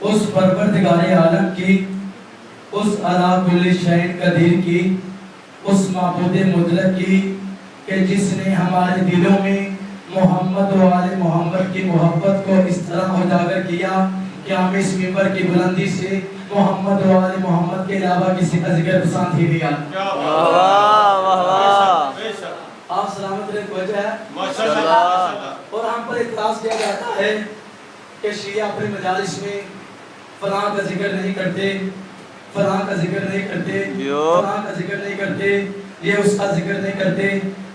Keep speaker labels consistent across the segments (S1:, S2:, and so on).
S1: اس परवरदिगार आलम की, उस अला कुल्ली शैइन कदीर की, उस माबूद मुतलक की कि जिसने हमारे दिलों में मोहम्मद व आले मोहम्मद की मोहब्बत को इस तरह उजागर किया कि हम इस मिंबर की बुलंदी से मोहम्मद व आले मोहम्मद के अलावा किसी का जिक्र पसंद ही नहीं आता। आप सलामत रहे वजह है माशाअल्लाह। और हम पर इतराज किया जाता है कि शिया अपने मजालिस में फलां का जिक्र नहीं करते, फलां का जिक्र नहीं करते, फलां का जिक्र नहीं करते, ये उसका जिक्र नहीं करते,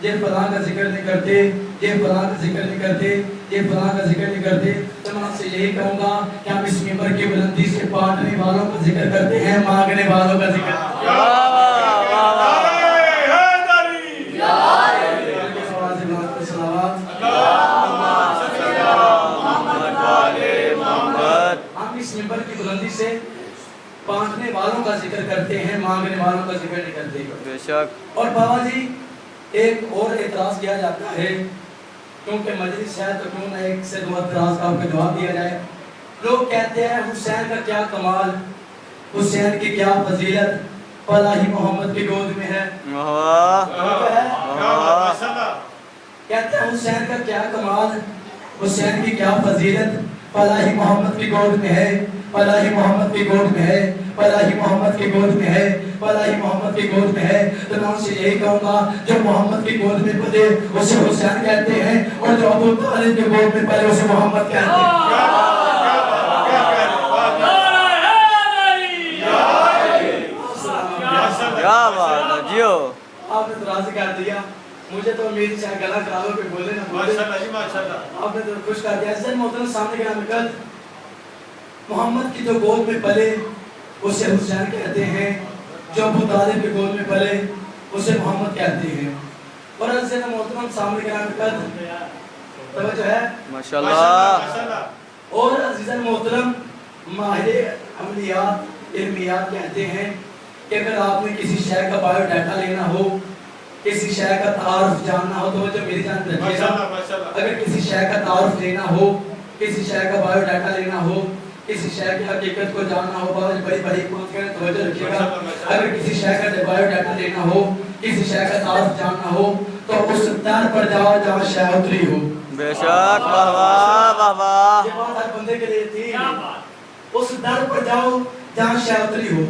S1: ये फलां का जिक्र नहीं करते, ये फलां का जिक्र नहीं करते, ये फलां का जिक्र नहीं करते। तो मैं आपसे यही कहूँगा कि हम इस मिंबर की बुलंदी से बांटने वालों का जिक्र करते हैं, मांगने वालों का जिक्र। हम इस मिंबर की बुलंदी से बांटने वालों का जिक्र करते हैं, मांगने वालों का जिक्र नहीं करते।
S2: बेशक।
S1: और बाबा जी एक और एतराज किया जाता है, क्योंकि मजलिस है तो क्यों ना एक से दो एतराज का आपको जवाब दिया जाए। लोग कहते हैं हुसैन का क्या कमाल, हुसैन की क्या फजीलत, भला ही मोहम्मद की गोद में है। कहते हैं हुसैन का क्या कमाल, हुसैन की क्या फजीलत, भला ही मोहम्मद की गोद में है, भला ही मोहम्मद की गोद में है, भला ही मोहम्मद की गोद में है, भला ही मोहम्मद की गोद में है। तो मैं उनसे यही कहूँगा जो मोहम्मद की गोद में पले उसे हुसैन कहते हैं, और जो अबू तालिब की गोद में पले उसे मोहम्मद कहते हैं।
S2: क्या बात है जियो।
S1: आपने तो राजी कर दिया, मुझे तो मेरी चाहे गला खराब हो के बोले ना बोले, आपने तो खुश कर दिया। जैसे मोहतरम सामने के नाम मोहम्मद की जो गोद में पले उसे हुसैन कहते हैं, जो अबू तालिब की गोद में पले उसे मोहम्मद कहते हैं। और ऐसे ना मोहतरम सामने के नाम तवज्जो है माशाअल्लाह। और अजीजन मोहतरम माहिर अमलियात इल्मियात कहते हैं कि अगर आपने किसी शय का बायोडाटा लेना हो, किसी शय का तारुफ जानना हो, तो जो मेरी जान रखिएगा, अगर किसी शय का तारुफ लेना हो, किसी शय का बायोडाटा लेना हो, किसी शय की हकीकत को जानना हो, बड़ी बड़ी तवज्जो रखिएगा, अगर किसी शय का बायोडाटा लेना हो, किसी शय का तारुफ जानना हो, तो उस दर पर जाओ जहाँ शय उतरी हो।
S2: बेशक। वाह वाह वाह।
S1: ये बात हर बंदे के लिए थी, उस दर पर जाओ जहाँ शय उतरी हो।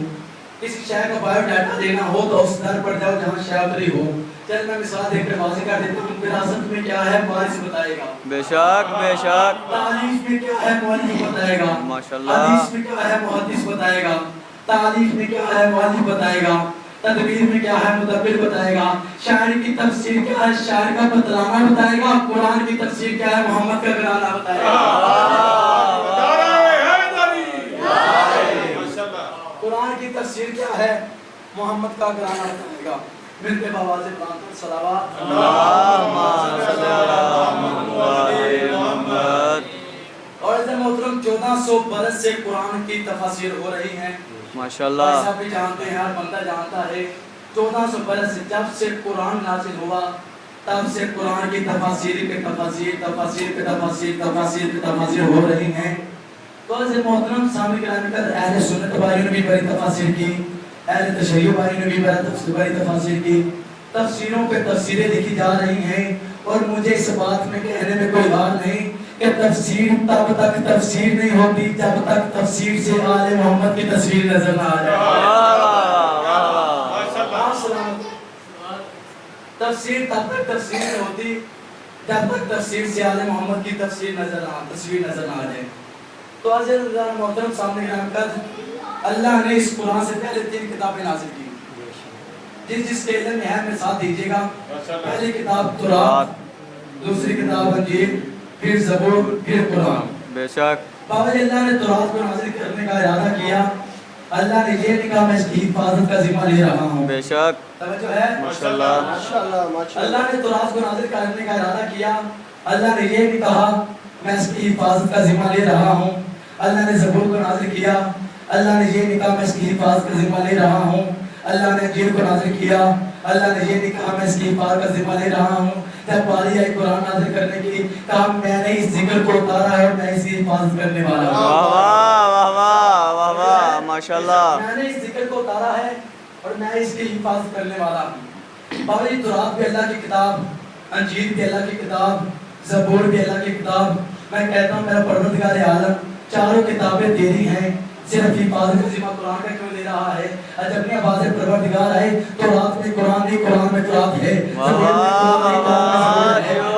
S1: किसी शय का बायोडाटा लेना हो तो उस दर पर जाओ जहाँ शय उतरी हो। चल मैं मिसाल देकर वाज़ेह कर देता हूँ, विरासत में क्या है वारिस बताएगा,
S2: बेशक बेशक।
S1: तारीफ में क्या है मुअल्लिफ बताएगा,
S2: माशाअल्लाह।
S1: हदीस में क्या है मुहद्दिस बताएगा, तारीफ में क्या है मुअल्लिफ बताएगा, तदबीर में क्या है मुदब्बिर बताएगा, शायर की तफसीर क्या है शायर का बतलाना बताएगा, कुरान की तफसीर क्या है मोहम्मद का गिराना बताएगा। कुरान की तफसीर क्या है मोहम्मद का गिराना बताएगा। मिलते बाबा से सलावत
S2: अल्लाहुम्मा सल्ली अला मुहम्मद।
S1: और इधर मोहतरम 1400 बरस से कुरान की तफसीर हो रही हैं
S2: माशाअल्लाह।
S1: ऐसा भी जानते हैं, हर बंदा जानता है 1400 बरस से जब से कुरान नाज़िल हुआ तब से कुरान की तफसीर पे तफसीर तफसीर पे तफसीर तफसीर पे तफसीर हो रही हैं। तो ऐसे मोहतरम सामने के नाम पर अहले सुन्नत भाइयों ने भी बड़ी तफसीर की, अहले तशय्युअ भाइयों ने भी बड़ी तफसीर की, तफसीरों पे तफसीरें लिखी जा रही हैं। और मुझे इस बात में कहने में कोई हार नहीं कि तफसीर तब तक तफसीर नहीं होती जब तक तफसीर से आले मोहम्मद की तस्वीर नजर ना आ जाए। तफसीर तब तक तफसीर नहीं होती जब तक तफसीर से आले मोहम्मद की तस्वीर नजर ना आ जाए। तो अज़ीज़ मोहतरम सामने अल्लाह ने इस कुरान से पहले 3 किताबें नाज़िल की। जिसके इल्म में है मेरे साथ दीजिएगा। पहली किताब तौरात, दूसरी किताब इंजील, फिर ज़बूर, फिर कुरान।
S2: बेशक।
S1: बाबा जी अल्लाह ने तौरात को नाज़िल करने का इरादा किया, अल्लाह ने ये नहीं कहा मैं इसकी हिफाजत का जिम्मा ले रहा हूँ।
S2: बेशक।
S1: तवज्जो है
S2: माशाअल्लाह।
S1: अल्लाह ने तौरात को नाज़िल करने का इरादा किया, अल्लाह ने ये नहीं कहा मैं इसकी हिफाजत का जिम्मा ले रहा हूँ। अल्लाह ने ज़बूर को नाज़िल किया, अल्लाह ने ये नहीं कहा मैं इसकी हिफाजत का जिम्मा ले रहा हूँ। अल्लाह ने इंजील को नाज़िल किया, अल्लाह ने ये नहीं कहा मैं इसकी हिफाजत का जिम्मा ले रहा हूँ। जब बारी आई कुरान नाज़िल करने की, कहा मैंने इस जिक्र को उतारा है, मैं इसकी हिफाजत करने वाला हूँ।
S2: माशाल्लाह।
S1: मैंने इस जिक्र को उतारा है और मैं इसकी हिफाजत करने वाला हूँ। बाबा जी तौरात भी अल्लाह की किताब, अंजील भी अल्लाह की किताब, ज़बूर भी अल्लाह की किताब। मैं कहता हूँ मेरा परवरदिगार आलम चारों किताबें तेरी हैं, सिर्फ हिफाजत का जिम्मा कुरान का क्यों ले रहा है? जब अपनी आवाज़ परवरदिगार आए तो रात में कुरान नहीं, कुरान में कुरान है,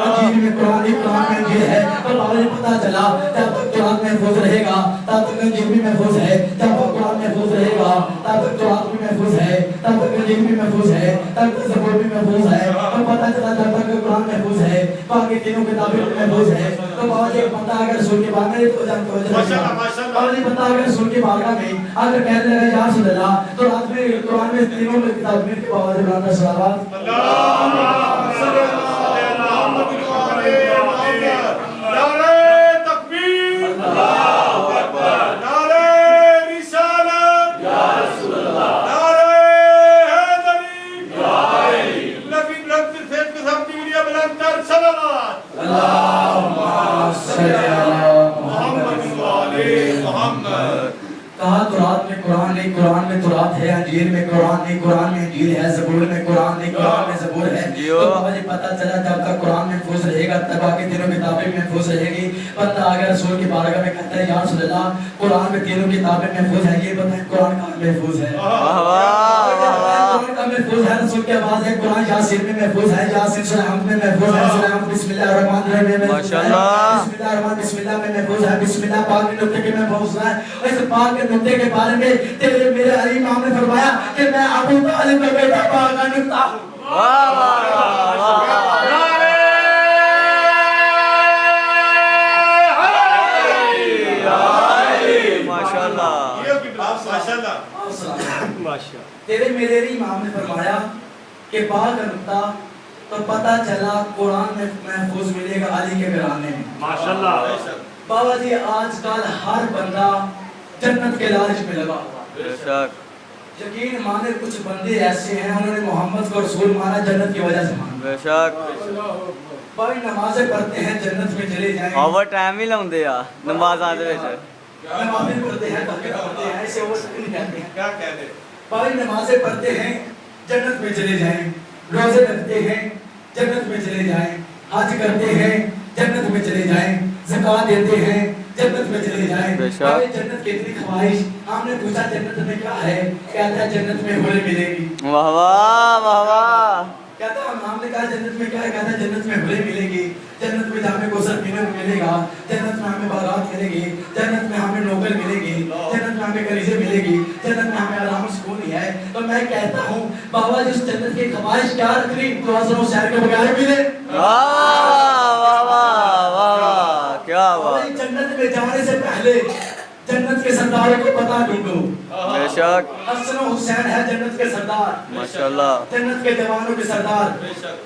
S1: अंजील में कुरान नहीं, कुरान में अंजील है। तो बाबा जी पता चला जब तक कुरान महफूज रहेगा तब तक अंजील भी महफूज है, जब तक कुरान महफूज रहेगा तब तक कुरान भी महफूज है, तब तक अंजील भी महफूज है, तब तक ज़बूर भी महफूज है। तो पता चला जब तक कुरान महफूज है बाकी तीनों किताबें भी महफूज है। तो बाबा जी एक बंदा अगर रसूल के बारे में तो जानते हो, बाबा जी बंदा अगर रसूल के बारगाह में अगर कहने लगा या रसूल अल्लाह, तो रात में कुरान में तीनों में किताब में के बाबा जी बुलाता सलावत कहा तौरात में कुरान नहीं, कुरान में तौरात है, अंजील में कुरान नहीं, कुरान में अंजील है, ज़बूर में कुरान नहीं, कुरान में ज़बूर है। तो बाबा जी पता चला जब तक कुरान महफूज रहेगा तब बाकी तीनों किताबें महफूज रहेगी। बंदा अगर रसूल की बारगाह में कहता है या रसूल अल्लाह कुरान में तीनों किताबें महफूज है, ये बताएं कुरान कहाँ महफूज है? कुरान कहाँ महफूज है? रसूल की आवाज़ है, कुरान यासीन में महफूज है, यासीन सूरह हमद में महफूज है, सूरह हमद बिस्मिल्लाहिर्रहमानिर्रहीम में
S2: माशाल्लाह,
S1: बिस्मिल्लाह में महफूज है, बिस्मिल्लाह पाक के नुक्ते के महफूज है। इस पाक के नुक्ते के बारे में तेरे मेरे अली इमाम ने फरमाया कि मैं अबू तालिब का बेटा पाक का नुक्ता हूँ।
S2: वाह वाह वाह,
S1: माशाल्लाह। तेरे मेरे इमाम ने फरमाया कि पाक का नुक्ता, तो पता चला कुरान में महफूज मिलेगा अली के घराने में।
S3: माशाल्लाह।
S1: बाबा जी आजकल हर बंदा जन्नत के लालच में लगा हुआ।
S2: बेशक।
S1: यकीन माने कुछ बंदे ऐसे हैं उन्होंने मोहम्मद को रसूल माना जन्नत की वजह से माना।
S2: बेशक।
S1: भाई नमाजें पढ़ते हैं जन्नत में चले जाएंगे।
S2: ओवर टाइम ही लाਉਂਦੇ ਆ ਨਮਾਜ਼ਾਂ ਦੇ ਵਿੱਚ।
S1: नमाजें पढ़ते हैं तहज्जुद पढ़ते हैं, ऐसे ओवर नहीं कहते हैं।
S3: क्या कहते?
S1: भाई नमाजें पढ़ते हैं जन्नत में चले जाएं, रोजे रखते हैं जन्नत में चले जाएं, हज करते हैं जन्नत में चले जाएं, ज़कात देते हैं जन्नत में चले जाएं। भाई जन्नत की इतनी ख्वाहिश। हमने पूछा जन्नत में क्या है? कहता है जन्नत में हूरें मिलेगी।
S2: वाह वाह वाह वाह।
S1: कहता है हमने कहा जन्नत में क्या है? कहता है जन्नत में हूरें मिलेगी, जन्नत में हमें गुसल पीने को मिलेगा, जन्नत में हमें बारात मिलेगी, जन्नत में हमें नौकर मिलेगी, जन्नत में हमें कलीजे मिलेगी, जन्नत में हमें आराम सुकून ही है। तो मैं कहता हूँ बाबा जी उस जन्नत की ख्वाहिश क्या रखनी तो हसन हुसैन के बगैर मिले।
S2: वाह वाह वाह वाह, क्या बात।
S1: जन्नत में जाने से पहले जन्नत के सरदारों को पता ढूंढो।
S2: बेशक।
S1: हसन हुसैन है जन्नत के सरदार,
S2: माशाल्लाह,
S1: जन्नत के जवानों के सरदार।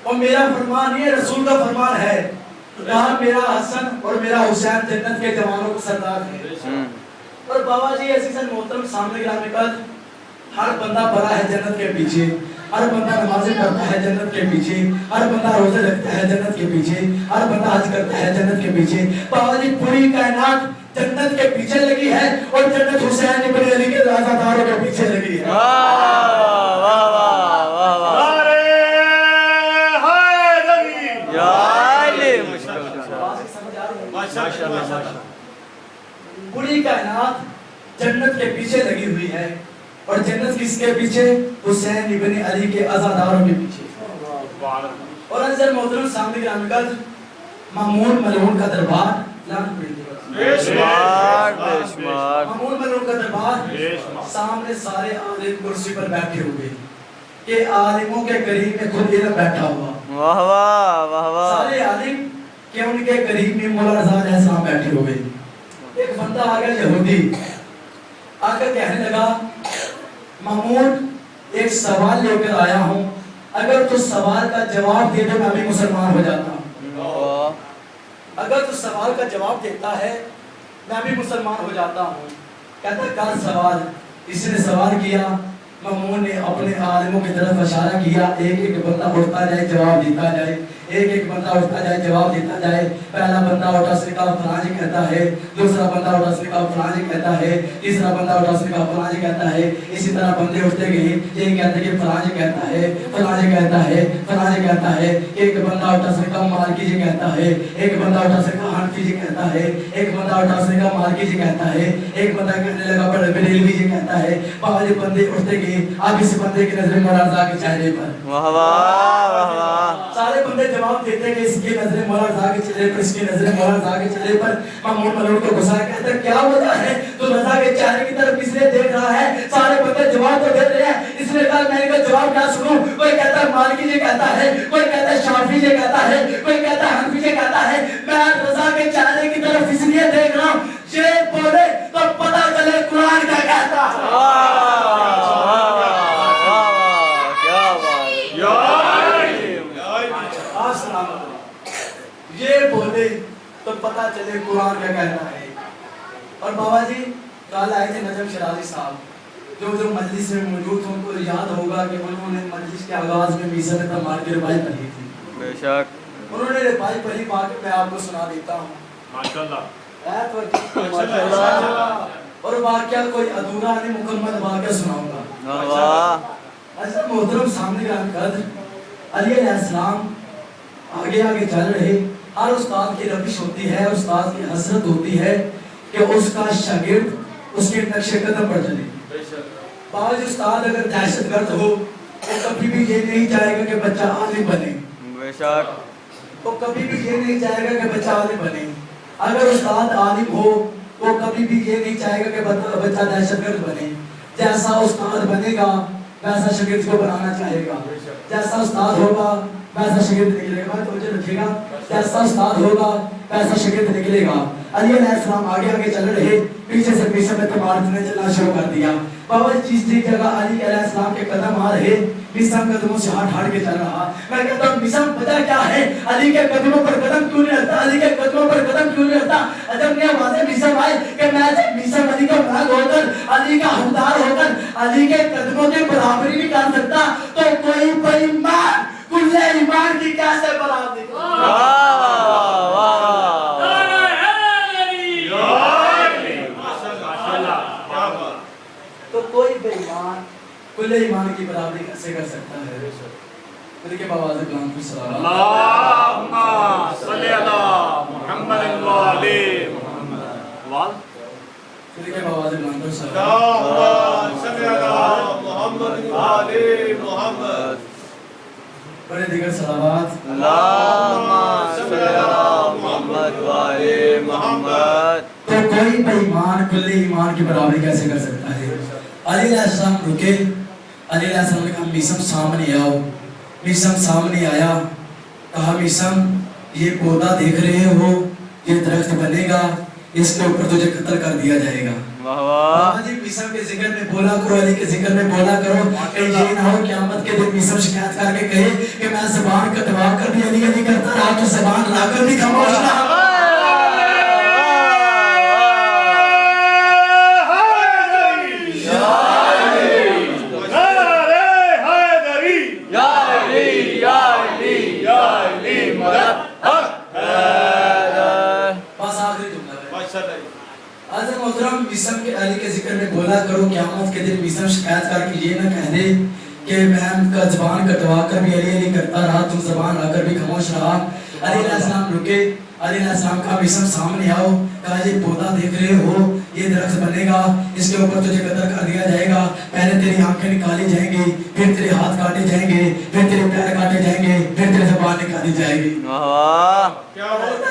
S1: और मेरा फरमान ये रसूल का फरमान है, कहा मेरा हसन और मेरा हुसैन जन्नत के जवानों के सरदार हैं। और बाबा जी अज़ीज़ मोहतरम सामने ग्राम में हर बंदा बड़ा है जन्नत के पीछे, हर बंदा नमाज़ें पढ़ता है जन्नत के पीछे, हर बंदा रोजे रखता है जन्नत के पीछे, हर बंदा हज करता है जन्नत के पीछे। बाबा जी पूरी कायनात जन्नत के पीछे लगी है और जन्नत हुसैन इब्न अली के राज़ादारों के पीछे लगी है।
S2: वाह वाह वाह वाह वाह।
S3: अरे हाय नबी
S2: या अली मुश्किल
S1: समझ आ रही है?
S3: माशाल्लाह।
S1: पूरी कायनात जन्नत के पीछे लगी हुई है और जन्नत किसके पीछे? हुसैन इब्न अली के आज़ादारों के पीछे। और अज़ीज़ मोहतरम सामने ग्राम में मामून मलऊन का दरबार लान पड़ी
S2: बेशुमार बेशुमार।
S1: मामून मलऊन का दरबार सामने सारे आलिम कुर्सी पर बैठे हुए कि आलिमों के करीब में खुद इल्म बैठा हुआ।
S2: वाह वाह वाह वाह।
S1: सारे आलिम के उनके करीब में मौला रज़ा अलैहिस्सलाम बैठे हुए। एक बंदा आ गया यहूदी, आकर कहने लगा मामून एक सवाल लेकर आया हूँ, अगर तू सवाल का जवाब दे दे मैं भी मुसलमान हो जाता हूँ। अगर तू सवाल का जवाब देता है मैं भी मुसलमान हो जाता हूँ। कहता कर सवाल। इसने सवाल किया, मामून ने अपने आलिमों की तरफ इशारा किया, एक एक बंदा उठता जाए जवाब देता जाए, ایک ایک بندہ اٹھتا جائے جواب دیتا جائے. پہلا بندہ اٹھا اس نے کہا فلاں جی کہتا ہے, دوسرا بندہ اٹھا اس نے کہا فلاں جی کہتا ہے, تیسرا بندہ اٹھا اس نے کہا فلاں جی کہتا ہے. اسی طرح بندے اٹھتے گئے, یہ کہتے کہ فلاں جی کہتا ہے, فلاں جی کہتا ہے, فلاں جی کہتا ہے. ایک بندہ اٹھا اس نے کہا مالکی جی کہتا ہے, ایک بندہ اٹھا اس نے کہا حنفی جی کہتا ہے, ایک بندہ اٹھا اس نے کہا مالکی جی کہتا ہے, ایک بندہ کہنے لگا بریلوی جی کہتا ہے. بابا جی بندے اٹھتے گئے, اب اس بندے کی نظر مولا رضا کے چہرے پر.
S2: واہ واہ واہ واہ.
S1: سارے بندے جواب دیتے کہ اس کی نظر مولا رضا کے چہرے پر, اس کی نظر مولا رضا کے چہرے پر. مامون ملوک کو غصہ کہتا کیا وجہ ہے تو رضا کے چہرے کی طرف اس لیے دیکھ رہا ہے. سارے بندے جواب تو دے رہے ہیں, اس نے کہا میں نے کہا جواب کیا سنوں. کوئی کہتا ہے مالکی جی کہتا ہے, کوئی کہتا ہے شافعی جی کہتا ہے, کوئی کہتا ہے حنفی جی کہتا ہے. میں رضا کے چہرے کی طرف اس لیے دیکھ رہا ہوں یہ بولے تو پتہ چلے قرآن کیا کہتا ہے. یہ بولے تو پتہ چلے قرآن کیا کہتا ہے. اور بابا جی کل آئے تھے نجم شرازی صاحب, جو مجلس میں موجود ہیں ان کو یاد ہوگا کہ انہوں نے مجلس کے آغاز میں میسر تمار کی ربائی پڑھی تھی.
S2: بے شک
S1: انہوں نے ربائی پڑھی, باقی میں آپ کو سنا دیتا ہوں.
S3: ماشاءاللہ
S1: اور واقعہ کوئی ادھورا نہیں, مکمل واقعہ سناؤں گا.
S2: واہ واہ.
S1: ایسا محترم سامنے کا قدر علی علیہ السلام آگے آگے چل رہے. ہر استاد کی روش ہوتی ہے, استاد کی حسرت ہوتی ہے کہ اس کا شاگرد اس کے نقش قدم پر چلے. بعض استاد اگر دہشت گرد ہو تو کبھی بھی یہ نہیں چاہے گا کہ بچہ عالم بنے.
S2: بے شک.
S1: تو کبھی بھی یہ نہیں چاہے گا کہ بچہ عالم بنے. اگر استاد عالم ہو تو کبھی بھی یہ نہیں چاہے گا کہ بچہ دہشت گرد بنے. جیسا استاد بنے گا ویسا شاگرد کو بنانا چاہے گا. جیسا استاد ہوگا ویسا شاگرد نکلے گا. توجہ رکھیے گا, جیسا استاد ہوگا ویسا شاگرد نکلے گا. علی علیہ السلام آگے آگے چل رہے, پیچھے سے پیچھے میں تمہارت نے چلنا شروع کر دیا. بابا چیز تھی جگہ علی علیہ السلام کے قدم آ رہے, مسم قدموں سے ہاتھ ہاٹ کے چل رہا. میں کہتا ہوں مسم پتہ کیا ہے, علی کے قدموں پر قدم کیوں نہیں رکھتا, علی کے قدموں پر قدم کیوں نہیں رکھتا. جب نے آوازیں مسم آئے کہ میں جب مسم علی کا بھاگ ہو کر, علی کا حقدار ہو کر علی کے قدموں کے برابری نہیں کر سکتا تو کوئی بے ایمان کل ایمان کی کیسے برابری. تو کوئی بے ایمان کل ایمان کی برابری کیسے کر سکتا ہے. پھر کے بابا سے کلام کی صلی
S3: اللہم صلی علی محمد و علی محمد.
S1: پھر کے بابا سے کلام کی صلی
S3: اللہم صلی علی محمد و علی محمد.
S1: بڑے دیگر صلوات.
S2: اللہم صلی علی محمد و علی محمد.
S1: تو کوئی بے ایمان کل ایمان کی برابری کیسے کر سکتا ہے. علی علیہ السلام رکے, علی علیہ السلام نے کہا میسم سامنے آؤ. میسم سامنے آیا, کہا میسم یہ پودا دیکھ رہے ہو, یہ درخت بنے گا, اس کے اوپر تجھے قتل کر دیا جائے گا.
S2: واہ واہ.
S1: جی میسم کے ذکر میں بولا کرو, علی کے ذکر میں بولا کرو کہ یہ نہ ہو قیامت کے دن میسم شکایت کر کے کہے کہ میں زبان کٹوا کر بھی علی علی کرتا رہا تو زبان لا کر بھی خاموش رہا. میسم کے علی کے ذکر میں بولا کرو قیامت کے دن میسم شکایت کر کے یہ نہ کہہ دے کہ میں کا زبان کٹوا کر بھی علی علی کرتا رہا تم زبان لا کر بھی خاموش رہا. علی علیہ السلام رکے, علی علیہ السلام کہا میسم سامنے آؤ. کہا یہ پودا دیکھ رہے ہو, یہ درخت بنے گا, اس کے اوپر تجھے قتل کر دیا جائے گا. پہلے تیری آنکھیں نکالی جائیں گی, پھر تیرے ہاتھ کاٹے جائیں گے, پھر تیرے پیر کاٹے جائیں گے, پھر تیرے زبان نکالی جائے گی.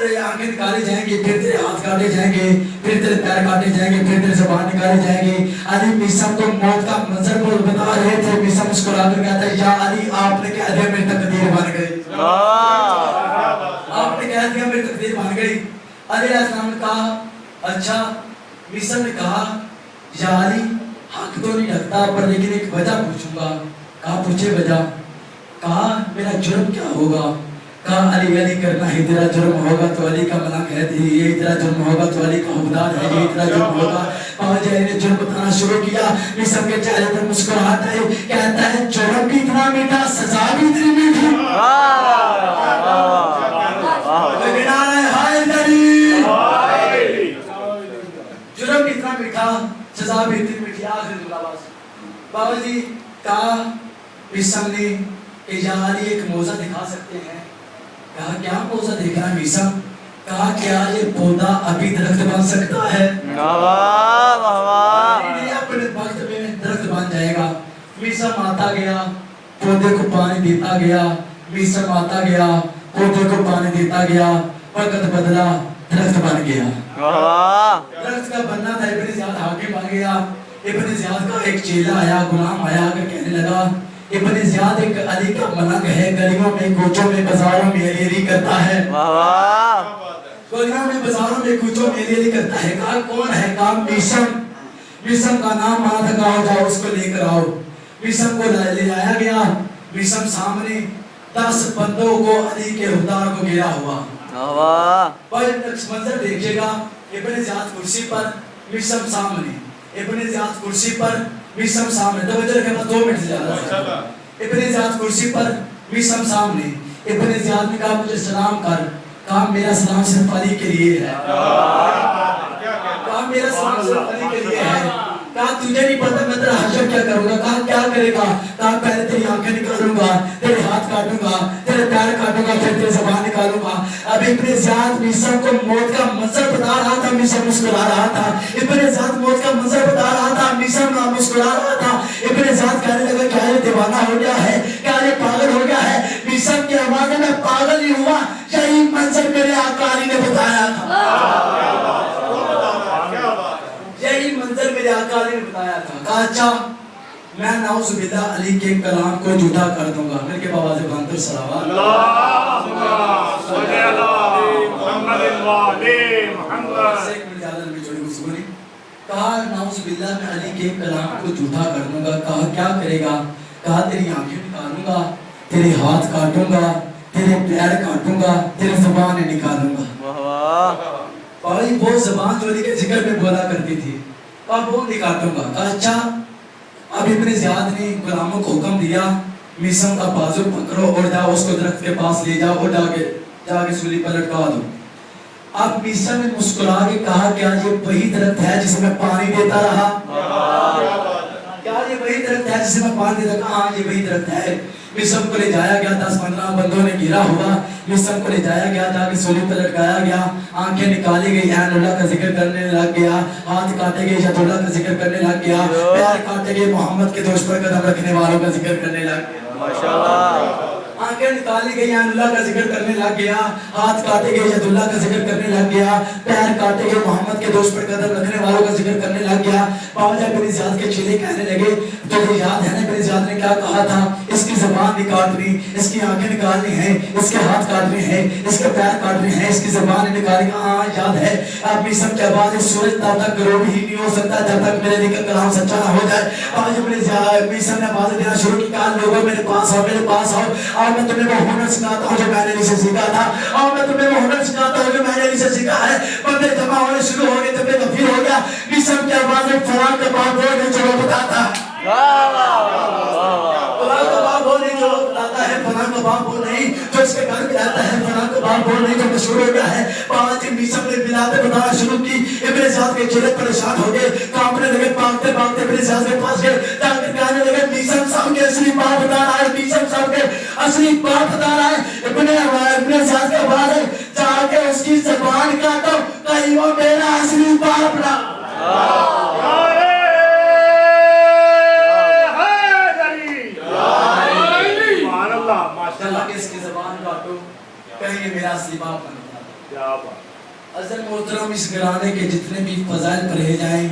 S1: تیرے آنکھیں نکالی جائیں گی, پھر تیرے ہاتھ کاٹے جائیں گے, پھر تیرے پیر کاٹے جائیں گے, پھر تیرے زبان نکالی جائے گی. علی میسم کو موت کا منظر کو بتا رہے تھے. میسم مسکرا کر کہتا ہے یا علی آپ نے کہہ دیا میری تقدیر بن گئی. آپ نے کہہ دیا میری تقدیر بن گئی. علی علیہ السلام نے کہا اچھا. میسم نے کہا یا علی حق تو نہیں رکھتا پر لیکن ایک وجہ پوچھوں گا. کہا پوچھے وجہ. کہا میرا جرم کیا ہوگا. کہا علی علی کرنا ہی تیرا جرم ہوگا تو علی کا ملک ہے, یہ تیرا جرم ہوگا تو علی کا حقدار ہے, یہ تیرا جرم ہوگا. بابا جی نے جرم بتانا شروع کیا. میسم کے چہرے پر مسکراہٹ ہے, کہتا ہے جرم بھی اتنا میٹھا, سزا بھی اتنی میٹھی. سزا بھی اتنی میٹھی آخری دلاواز بابا جی کہا میسم نے کہ یا علی ایک موزہ دکھا سکتے ہیں کہا کیا موزہ دیکھ رہا ہے میسم کہا کیا یہ پودا ابھی درخت بن سکتا ہے یہ اپنے وقت میں درخت بن جائے گا میسم آتا گیا پودے کو پانی دیتا گیا میسم آتا گیا پودے کو پانی دیتا گیا وقت بدلا درخت بن گیا درخت کا بننا تھا ابن زیاد حاکم بن گیا ابن زیاد کا ایک چیلا آیا غلام آیا کر کہنے لگا ابن زیاد ایک علی کا ملنگ ہے گلیوں میں کوچوں میں بازاروں میں علی علی کرتا ہے گلیوں میں بازاروں میں کوچوں میں علی علی کرتا ہے کہا کون ہے کہا میسم کا نام مانا تھا کہا جاؤ اس کو لے کر آؤ میسم کو لے آیا گیا میسم سامنے 10 بندوں کو علی کے حدار کو گرا ہوا اور منظر دیکھئے گا ابن زیاد کرسی پر میسم سامنے ابن زیاد کرسی پر میسم سامنے توجہ رکھے بس 2 منٹ سے زیادہ ابن زیاد کرسی پر میسم سامنے ابن زیاد نے کہا مجھے سلام کر کہا میرا سلام صرف علی کے لیے ہے کہا میرا سلام صرف علی کے لیے ہے کہا تجھے نہیں پتا میں تیرا حشر کیا کروں گا کہا کیا کرے گا کہا پہلے تیری آنکھیں نکالوں گا تیرے ہاتھ کاٹوں گا تیرے پیر کاٹوں گا پھر تیرے زبان نکالوں گا اب ابن زیاد میسم کو موت کا منظر بتا رہا تھا میسم مسکرا رہا تھا ابن زیاد موت کا منظر بتا رہا تھا میسم مسکرا رہا تھا ابن زیاد کہنے لگا کیا یہ دیوانہ ہو گیا ہے کیا یہ پاگل ہو گیا ہے میسم کی آواز میں پاگل نہیں ہوا یہی منظر میرے آقا علی نے بتایا تھا یہی منظر میرے آقا علی نے بتایا تھا کہا اچھا میں نعوذ باللہ علی کے کلام کو جھوٹا کر دوں گا میرے کے بابا سے بانتر صلوات
S3: اللہم صلی علی محمد وعلی محمد
S1: ایک منٹ زیادہ نبی چھوڑی گفتگو کہا نعوذ باللہ میں علی کے کلام کو جھوٹا کر دوں گا کہا کیا کرے گا کہا تیری آنکھیں نکالوں گا تیرے ہاتھ کاٹوں گا تیرے پیر کاٹوں گا تیرے زبان نکالوں گا بھائی وہ زبان جو علی کے ذکر میں بولا کرتی تھی اب وہ نکالوں گا کہا اچھا اب ابن زیاد نے غلاموں کو حکم دیا میسم کا بازو پکڑو اور جاؤ اس کو درخت کے پاس لے جاؤ اور جا کے سولی پر لٹکا دو اب میسم نے مسکرا کے کہا کیا یہ وہی درخت ہے جسے میں پانی دیتا رہا کیا یہ وہی درخت ہے جسے میں پانی دیتا رہا ہاں یہ وہی درخت ہے میسم کو لے جایا گیا 10-15 بندوں نے گھیرا ہوا میسم کو لے جایا گیا جا کے سولی پر لٹکایا گیا آنکھیں نکالی گئی این اللہ کا ذکر کرنے لگ گیا ہاتھ کاٹے گئے شہد اللہ کا ذکر کرنے لگ گیا پیر کاٹے گئے محمد کے دوش پر قدم رکھنے والوں کا ذکر کرنے لگ گیا ماشاءاللہ آنکھیں نکالی گئی این اللہ کا ذکر کرنے لگ گیا ہاتھ کاٹے گئے شہد اللہ کا ذکر کرنے لگ گیا پیر کاٹے گئے محمد کے دوش پر قدم رکھنے والوں کا ذکر کرنے لگ گیا باوجہ ابن زیاد کے چیلے کہنے لگے تو یاد ہے نا ابن زیاد نے کیا کہا تھا اس کی زبان نکالنی اس کی آنکھیں نکالنی ہیں اس کے ہاتھ کاٹنے ہیں اس کے پیر کاٹنے ہیں اس کی زبان نکالنی ہاں یاد ہے اب میسم کے بعد سورج تب تک غروب ہی نہیں ہو سکتا جب تک میرے نکل کلام سچا نہ ہو جائے آج ابن زیاد میسم نے آواز دینا شروع کی کہا لوگوں میرے پاس آؤ اور میں تمہیں وہ ہنر سکھاتا ہوں جو میں نے علی سے سیکھا تھا اور میں تمہیں وہ ہنر سکھاتا ہوں جو میں نے علی سے سیکھا ہے بندے جمع ہونے شروع ہو گئے تمہیں غفیر ہو گیا میسم کی آواز ایک فراغ کا باب بولنے جو وہ بتاتا فلاں کا باب وہ نہیں جو بتاتا ہے فلاں کا باب وہ نہیں جو اس کے گھر میں آتا ہے فلاں کا باب وہ نہیں جو مشہور ہو گیا ہے بابا جی میسم نے بلادیں بتانا شروع کی ابن زیاد کے چہرے پریشان ہو گئے کانپنے لگے بھاگتے بھاگتے ابن زیاد کے پاس گئے جا کر کہنے لگے میسم صاحب کے اصلی بات بتا رہا ہے میسم صاحب کے اصلی بات بتا رہا ہے ابن زیاد کے بعد جا کے اس کی زبان کاٹو کہیں وہ میرا اصلی باپ نہ کہیں میرا اصلی باپ نہ بتا. حضرت محترم اس گھرانے کے جتنے بھی فضائل پڑھے جائیں